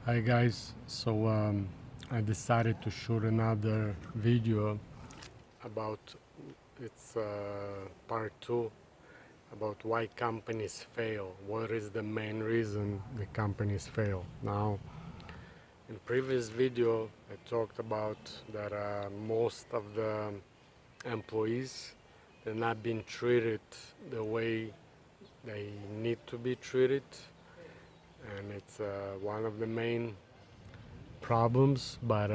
Hi guys, I decided to shoot another video about it's part 2 about why companies fail. What is the main reason the companies fail? Now, in previous video I talked about that most of the employees they're not being treated the way they need to be treated, and it's one of the main problems, but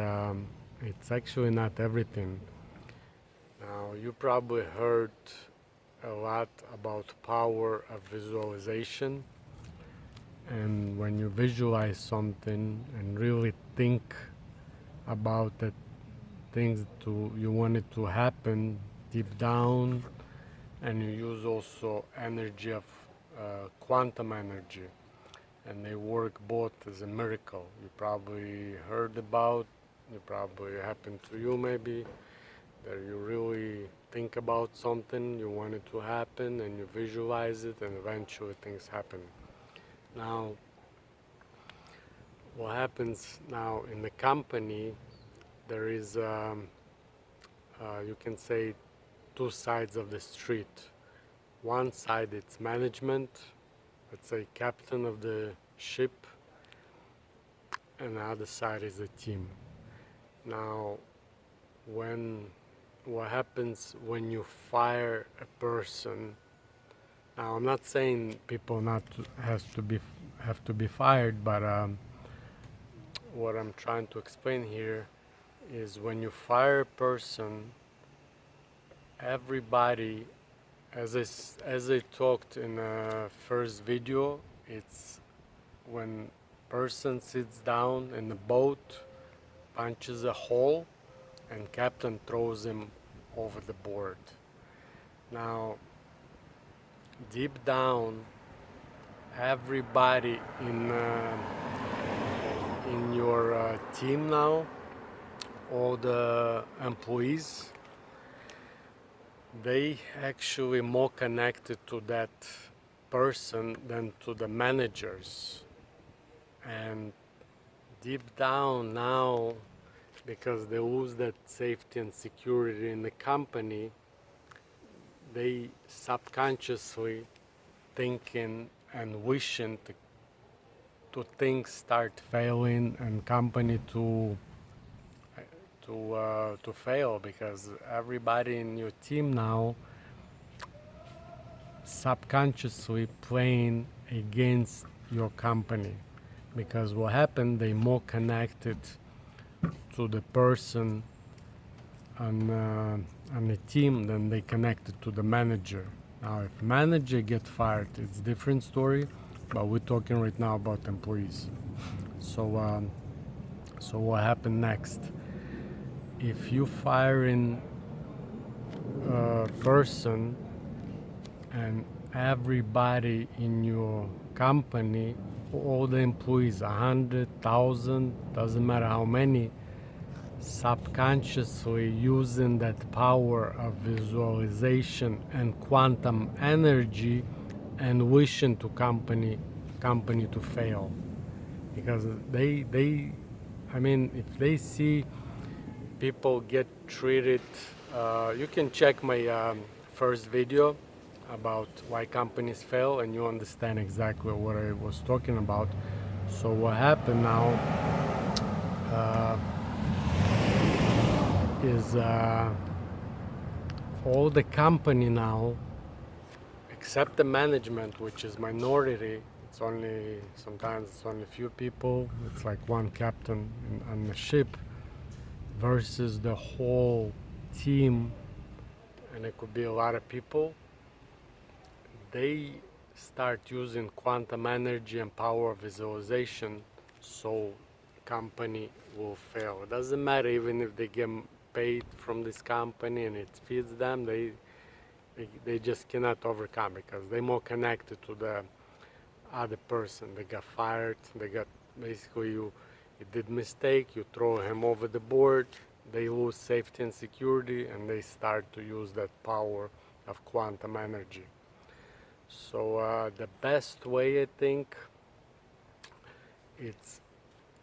it's actually not everything. Now, you probably heard a lot about power of visualization, and when you visualize something and really think about the things you want it to happen deep down, and you use also energy of quantum energy, and they work both as a miracle. You probably heard about, you probably happened to you maybe, that you really think about something, you want it to happen, and you visualize it, and eventually things happen. Now, what happens now in the company, there is, you can say, two sides of the street. One side it's management, let's say captain of the ship, and the other side is the team. Now, what happens when you fire a person? Now, I'm not saying people not to, have to be fired, but what I'm trying to explain here is when you fire a person, everybody, as I talked in the first video, it's when person sits down in the boat, punches a hole, and captain throws him over the board. Now, deep down, everybody in your team now, all the employees, they actually more connected to that person than to the managers. And deep down now, because they lose that safety and security in the company, they subconsciously thinking and wishing to things start failing and company to fail, because everybody in your team now subconsciously playing against your company, because what happened, they more connected to the person on the team than they connected to the manager. Now, if manager get fired, it's different story, but we're talking right now about employees. So what happened next? If you firing a person and everybody in your company, all the employees, 100,000, doesn't matter how many, subconsciously using that power of visualization and quantum energy and wishing to company to fail, because they I mean, if they see people get treated, you can check my first video about why companies fail, and you understand exactly what I was talking about. So what happened now uh, is all the company now, except the management, which is minority. It's only sometimes it's only few people. It's like one captain on the ship versus the whole team, and it could be a lot of people. They start using quantum energy and power visualization, so company will fail. It doesn't matter even if they get paid from this company and it feeds them, they just cannot overcome, because they're more connected to the other person. They got fired, they got basically you did mistake, you throw him over the board, they lose safety and security, and they start to use that power of quantum energy. So the best way, I think, it's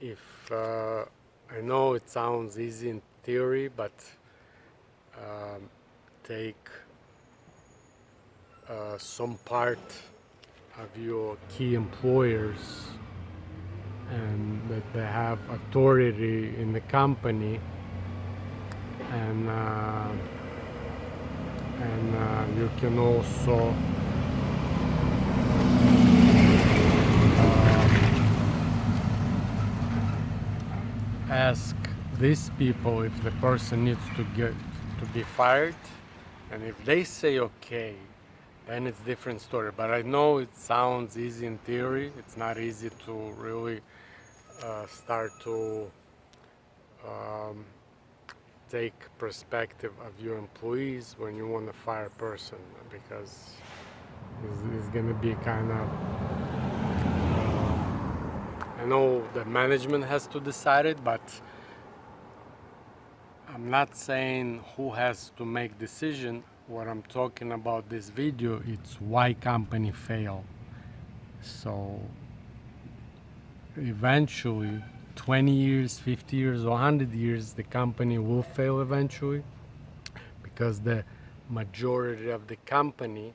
if I know it sounds easy in theory, but take some part of your key employers and that they have authority in the company, and you can also ask these people if the person needs to be fired, and if they say okay, then it's different story. But I know it sounds easy in theory. It's not easy to really start to take perspective of your employees when you want to fire a person, because it's going to be kind of I know the management has to decide it, but I'm not saying who has to make decision. What I'm talking about this video, it's why company fail. So eventually 20 years, 50 years, or 100 years, the company will fail eventually, because the majority of the company,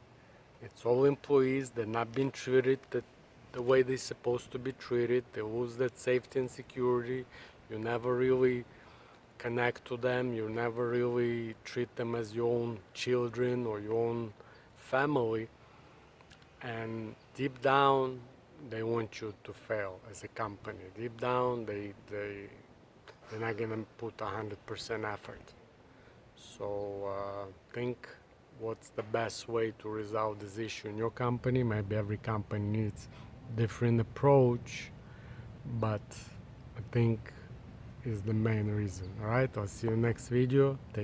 it's all employees. They're not being treated the way they're supposed to be treated. They lose that safety and security. You never really connect to them. You never really treat them as your own children or your own family. And deep down, they want you to fail as a company. Deep down, they're not gonna put 100% effort. So think what's the best way to resolve this issue in your company. Maybe every company needs different approach, but I think is the main reason. All right, I'll see you next video. Take